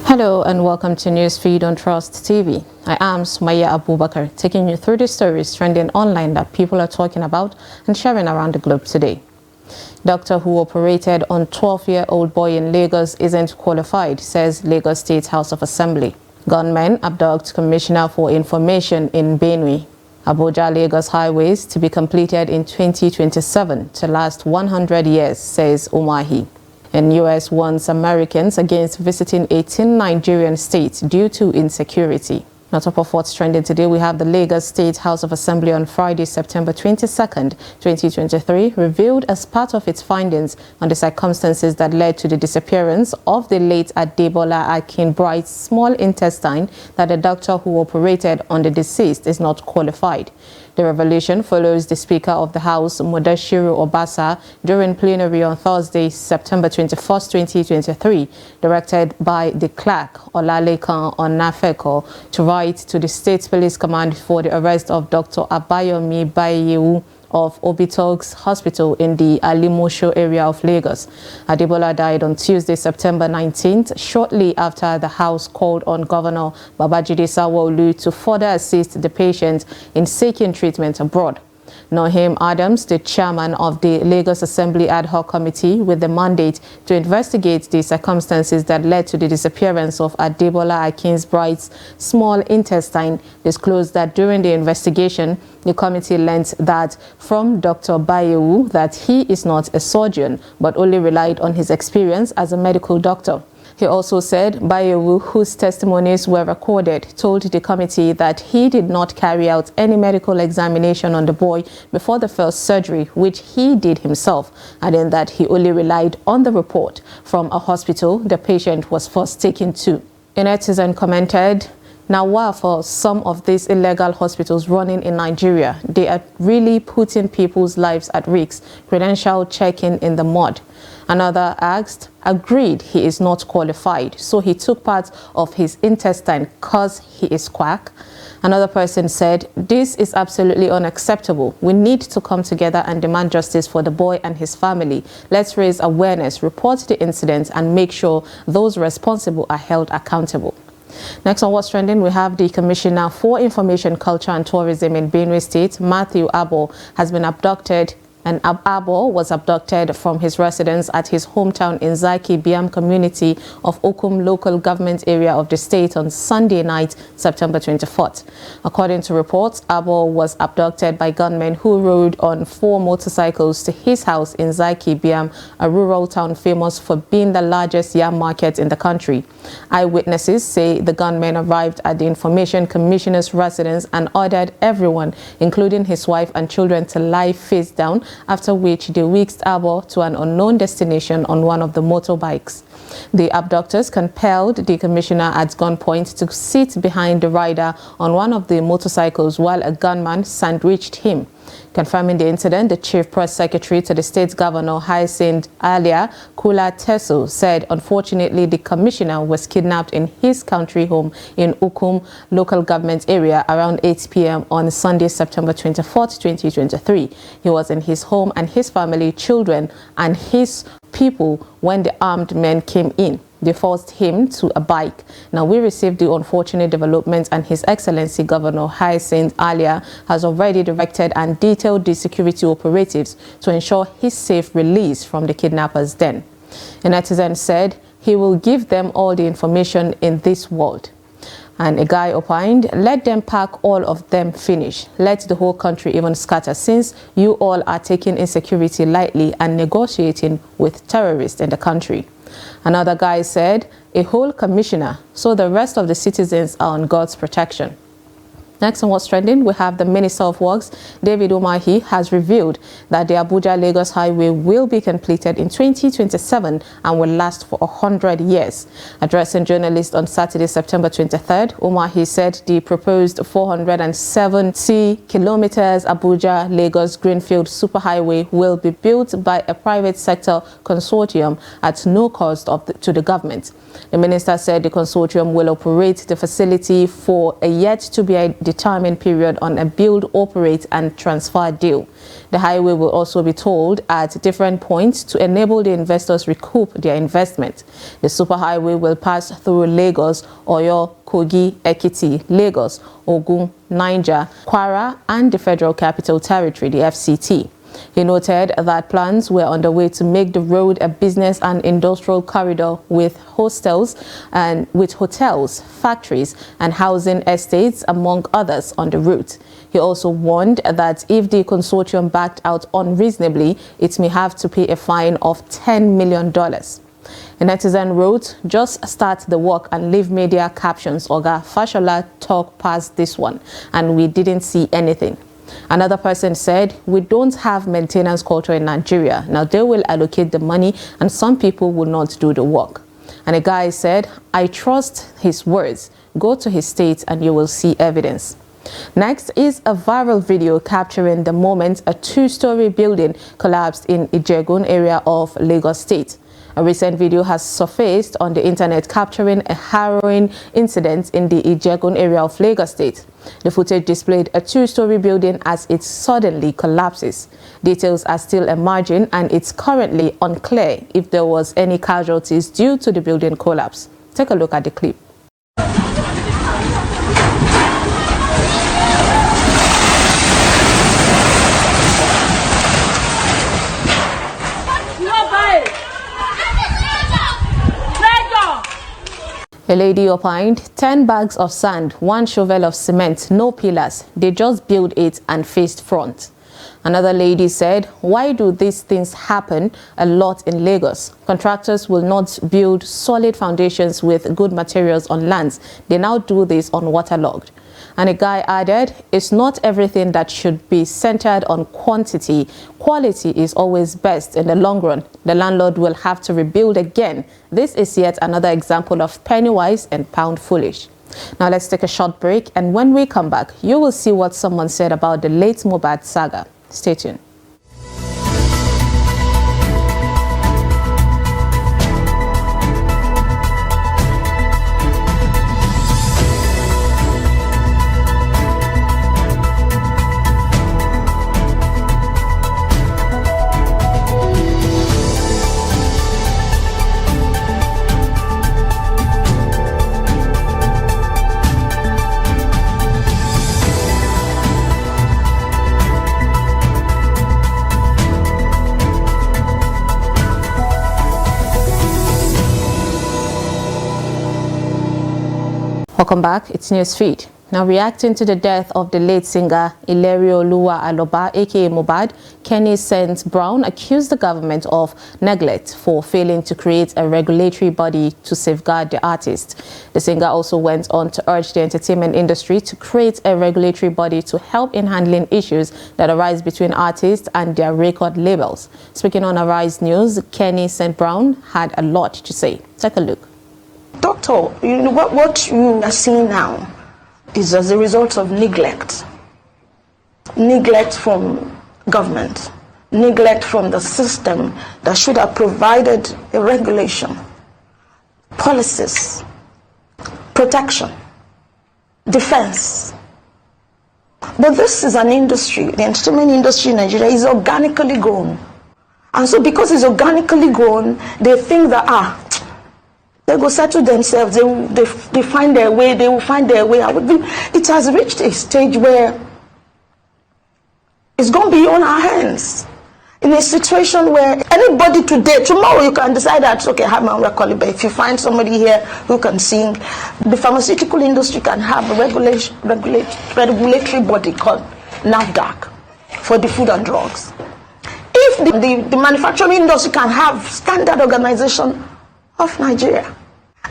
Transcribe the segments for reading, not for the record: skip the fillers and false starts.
Hello and welcome to Newsfeed on Trust TV. I am Sumaya Abubakar, taking you through the stories trending online that people are talking about and sharing around the globe today. Doctor who operated on 12-year-old boy in Lagos isn't qualified, says Lagos State House of Assembly. Gunmen abduct Commissioner for Information in Benue. Abuja-Lagos highways to be completed in 2027 to last 100 years, says Umahi. And U.S. warns Americans against visiting 18 Nigerian states due to insecurity. On top of what's trending today, we have the Lagos State House of Assembly on Friday, September 22nd, 2023, revealed as part of its findings on the circumstances that led to the disappearance of the late Adebola Akinbright's small intestine that the doctor who operated on the deceased is not qualified. The revelation follows the Speaker of the House, Mudashiru Obasa, during plenary on Thursday, September 21st, 2023, directed by the clerk, Olalekan Onafeko, to write to the State Police Command for the arrest of Dr. Abayomi Bayewu of Obitoks Hospital in the Alimosho area of Lagos. Adebola died on Tuesday, September 19th, shortly after the House called on Governor Babajide Sanwo-Olu to further assist the patient in seeking treatment abroad. Nohim Adams, the chairman of the Lagos Assembly Ad Hoc Committee with the mandate to investigate the circumstances that led to the disappearance of Adebola Akinbright's small intestine, disclosed that during the investigation, the committee learned that from Dr. Bayewu that he is not a surgeon, but only relied on his experience as a medical doctor. He also said Bayewu, whose testimonies were recorded, told the committee that he did not carry out any medical examination on the boy before the first surgery, which he did himself, adding that he only relied on the report from a hospital the patient was first taken to. A netizen commented, "Now, while for some of these illegal hospitals running in Nigeria, they are really putting people's lives at risk, credential checking in the mud." Another asked, "Agreed he is not qualified, so he took part of his intestine cause he is quack." Another person said, "This is absolutely unacceptable. We need to come together and demand justice for the boy and his family. Let's raise awareness, report the incident, and make sure those responsible are held accountable." Next on What's Trending, we have the Commissioner for Information, Culture and Tourism in Benue State, Matthew Abo, has been abducted. And Abo was abducted from his residence at his hometown in Zaki Biam community of Okum local government area of the state on Sunday night, September 24th. According to reports, Abo was abducted by gunmen who rode on 4 motorcycles to his house in Zaki Biam, a rural town famous for being the largest yam market in the country. Eyewitnesses say the gunmen arrived at the Information Commissioner's residence and ordered everyone, including his wife and children, to lie face down, after which they whisked Abo to an unknown destination on one of the motorbikes. The abductors compelled the commissioner at gunpoint to sit behind the rider on one of the motorcycles while a gunman sandwiched him. Confirming the incident, the chief press secretary to the state governor, Hyacinth Alia Kula Teso, said unfortunately the commissioner was kidnapped in his country home in Ukum local government area around 8 p.m. on Sunday, September 24th, 2023. He was in his home and his family, children, and his people when the armed men came in. They forced him to a bike. Now, we received the unfortunate development, and His Excellency Governor Hyacinth Alia has already directed and detailed the security operatives to ensure his safe release from the kidnappers' den. A netizen said he will give them all the information in this world. And a guy opined, "Let them pack all of them finish. Let the whole country even scatter, since you all are taking insecurity lightly and negotiating with terrorists in the country." Another guy said, "A whole commissioner, so the rest of the citizens are on God's protection." Next on What's Trending, we have the Minister of Works, David Umahi, has revealed that the Abuja-Lagos highway will be completed in 2027 and will last for 100 years. Addressing journalists on Saturday, September 23rd, Umahi said the proposed 470 kilometers Abuja-Lagos Greenfield Superhighway will be built by a private sector consortium at no cost to the government. The minister said the consortium will operate the facility for a yet-to-be determined period on a build, operate and transfer deal. The highway will also be tolled at different points to enable the investors recoup their investment. The superhighway will pass through Lagos, Oyo, Kogi, Ekiti, Lagos, Ogun, Niger, Kwara and the Federal Capital Territory, the FCT. He noted that plans were underway to make the road a business and industrial corridor with hotels, factories and housing estates, among others, on the route. He also warned that if the consortium backed out unreasonably, it may have to pay a fine of $10 million. A netizen wrote, "Just start the work and leave media captions. Oga Fashola talk past this one, and we didn't see anything." Another person said, "We don't have maintenance culture in Nigeria. Now they will allocate the money and some people will not do the work." And a guy said, "I trust his words. Go to his state and you will see evidence." Next is a viral video capturing the moment a two-story building collapsed in Ijegun area of Lagos State. A recent video has surfaced on the internet capturing a harrowing incident in the Ijegun area of Lagos State. The footage displayed a two-story building as it suddenly collapses. Details are still emerging and it's currently unclear if there was any casualties due to the building collapse. Take a look at the clip. A lady opined, 10 bags of sand, 1 shovel of cement, no pillars. They just built it and faced front. Another lady said, "Why do these things happen a lot in Lagos? Contractors will not build solid foundations with good materials on lands. They now do this on waterlogged." And a guy added, "It's not everything that should be centered on quantity. Quality is always best in the long run. The landlord will have to rebuild again. This is yet another example of penny wise and pound foolish." Now let's take a short break, and when we come back, you will see what someone said about the late Mohbad saga. Stay tuned. Welcome back, it's Newsfeed. Now, reacting to the death of the late singer Ilerioluwa Aloba, aka Mohbad, Kenny St. Brown accused the government of neglect for failing to create a regulatory body to safeguard the artist. The singer also went on to urge the entertainment industry to create a regulatory body to help in handling issues that arise between artists and their record labels. Speaking on Arise News, Kenny St. Brown had a lot to say. Take a look. Doctor, you know what you are seeing now is as a result of neglect. Neglect from government, neglect from the system that should have provided a regulation, policies, protection, defense. But this is an industry, the entertainment industry in Nigeria is organically grown. And so because it's organically grown, they think that, they go settle themselves, they find their way, they will find their way out. It has reached a stage where it's gone beyond our hands. In a situation where anybody today, tomorrow you can decide that, okay, I have my own record, but if you find somebody here who can sing, the pharmaceutical industry can have a regulatory body called NAFDAC for the food and drugs. If the manufacturing industry can have standard organization of Nigeria,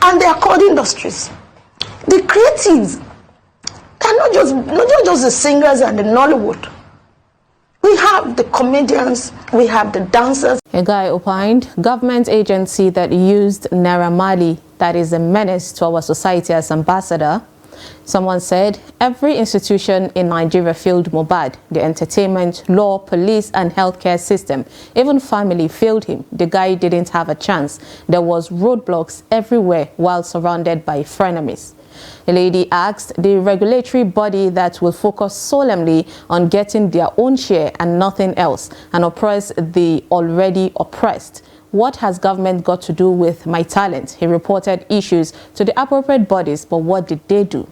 and they are called industries. The creatives are not just the singers and the Nollywood. We have the comedians, we have the dancers. A guy opined, government agency that used Naira Marley, that is a menace to our society, as ambassador. Someone said, every institution in Nigeria failed Mohbad. The entertainment, law, police and healthcare system. Even family failed him. The guy didn't have a chance. There was roadblocks everywhere while surrounded by frenemies. A lady asked the regulatory body that will focus solemnly on getting their own share and nothing else and oppress the already oppressed. What has government got to do with my talent? He reported issues to the appropriate bodies, but what did they do?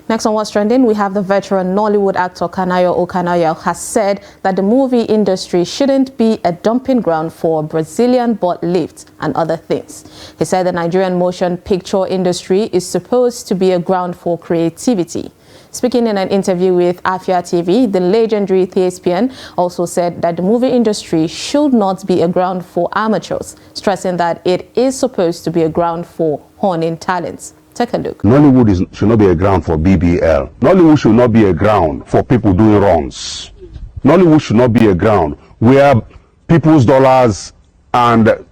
Next on What's Trending, we have the veteran Nollywood actor Kanayo Okanayo has said that the movie industry shouldn't be a dumping ground for Brazilian butt lifts and other things. He said the Nigerian motion picture industry is supposed to be a ground for creativity. Speaking in an interview with Afia TV, the legendary thespian also said that the movie industry should not be a ground for amateurs, stressing that it is supposed to be a ground for honing talents. Take a look. Nollywood should not be a ground for BBL. Nollywood should not be a ground for people doing wrongs. Nollywood should not be a ground where people's dollars and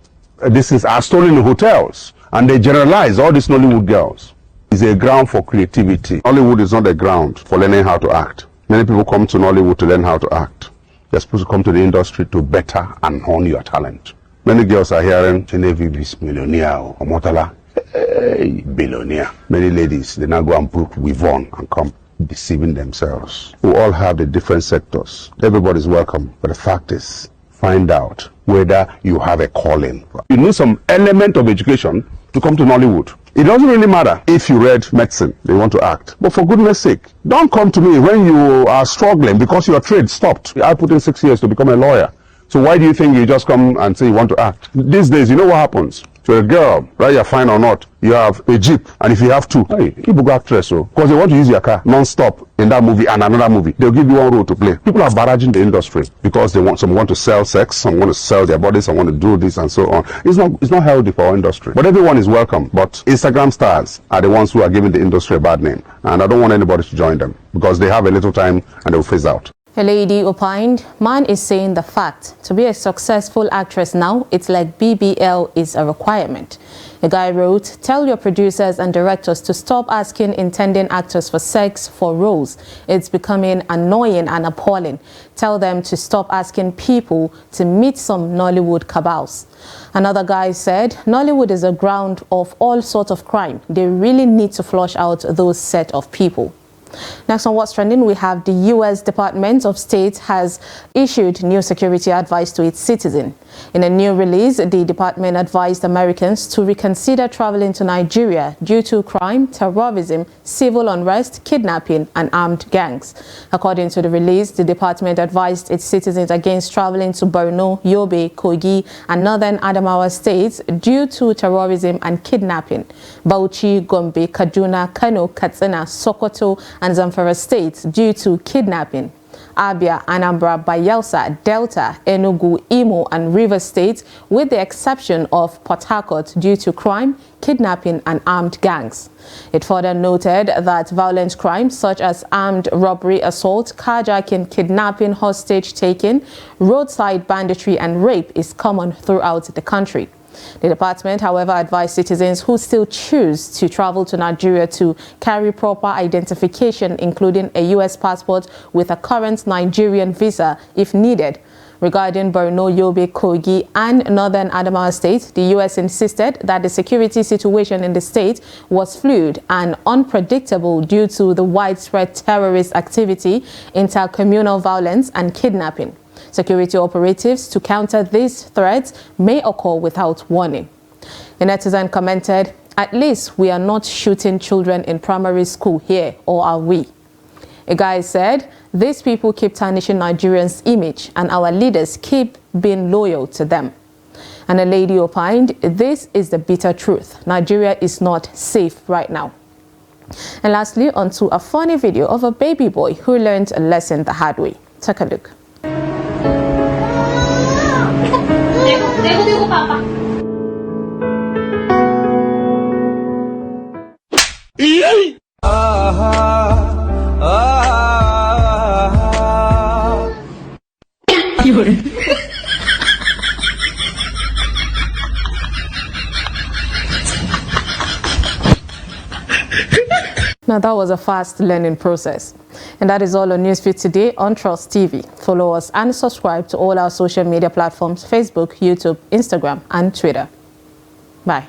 this are stolen in hotels and they generalize all these Nollywood girls. It's a ground for creativity. Nollywood is not a ground for learning how to act. Many people come to Nollywood to learn how to act. They're supposed to come to the industry to better and hone your talent. Many girls are hearing Genevieve is millionaire or Motala. Hey, billionaire. Many ladies, they now go and book with on and come deceiving themselves. We all have the different sectors. Everybody's welcome. But the fact is, find out whether you have a calling. You need some element of education to come to Nollywood. It doesn't really matter if you read medicine, they want to act. But for goodness sake, don't come to me when you are struggling because your trade stopped. I put in 6 years to become a lawyer. So why do you think you just come and say you want to act? These days, you know what happens? To a girl, whether you're fine or not, you have a jeep, and if you have two, hey, you go actress, so because they want to use your car non-stop in that movie and another movie, they'll give you one role to play. People are barraging the industry because some want to sell sex, some want to sell their bodies, some want to do this and so on. It's not healthy for our industry. But everyone is welcome. But Instagram stars are the ones who are giving the industry a bad name, and I don't want anybody to join them because they have a little time and they'll phase out. A lady opined, man is saying the fact. To be a successful actress now, it's like BBL is a requirement. A guy wrote, tell your producers and directors to stop asking intending actors for sex for roles. It's becoming annoying and appalling. Tell them to stop asking people to meet some Nollywood cabals. Another guy said, Nollywood is a ground of all sorts of crime. They really need to flush out those set of people. Next on What's Trending, we have the U.S. Department of State has issued new security advice to its citizens. In a new release, the department advised Americans to reconsider traveling to Nigeria due to crime, terrorism, civil unrest, kidnapping, and armed gangs. According to the release, the department advised its citizens against traveling to Borno, Yobe, Kogi, and northern Adamawa states due to terrorism and kidnapping. Bauchi, Gombe, Kaduna, Kano, Katsina, Sokoto, and Zamfara states due to kidnapping. Abia, Anambra, Bayelsa, Delta, Enugu, Imo, and Rivers states, with the exception of Port Harcourt due to crime, kidnapping, and armed gangs. It further noted that violent crimes such as armed robbery, assault, carjacking, kidnapping, hostage-taking, roadside banditry, and rape is common throughout the country. The department, however, advised citizens who still choose to travel to Nigeria to carry proper identification, including a U.S. passport with a current Nigerian visa if needed. Regarding Borno, Yobe, Kogi, and northern Adamawa State, the U.S. insisted that the security situation in the state was fluid and unpredictable due to the widespread terrorist activity, intercommunal violence, and kidnapping. Security operatives to counter these threats may occur without warning. A netizen commented, at least we are not shooting children in primary school here, or are we? A guy said, these people keep tarnishing Nigerians' image and our leaders keep being loyal to them. And a lady opined, this is the bitter truth. Nigeria is not safe right now. And lastly, onto a funny video of a baby boy who learned a lesson the hard way. Take a look. देखो पापा Now that was a fast learning process. And that is all on Newsfeed today on Trust TV. Follow us and subscribe to all our social media platforms: Facebook, YouTube, Instagram, and Twitter. Bye.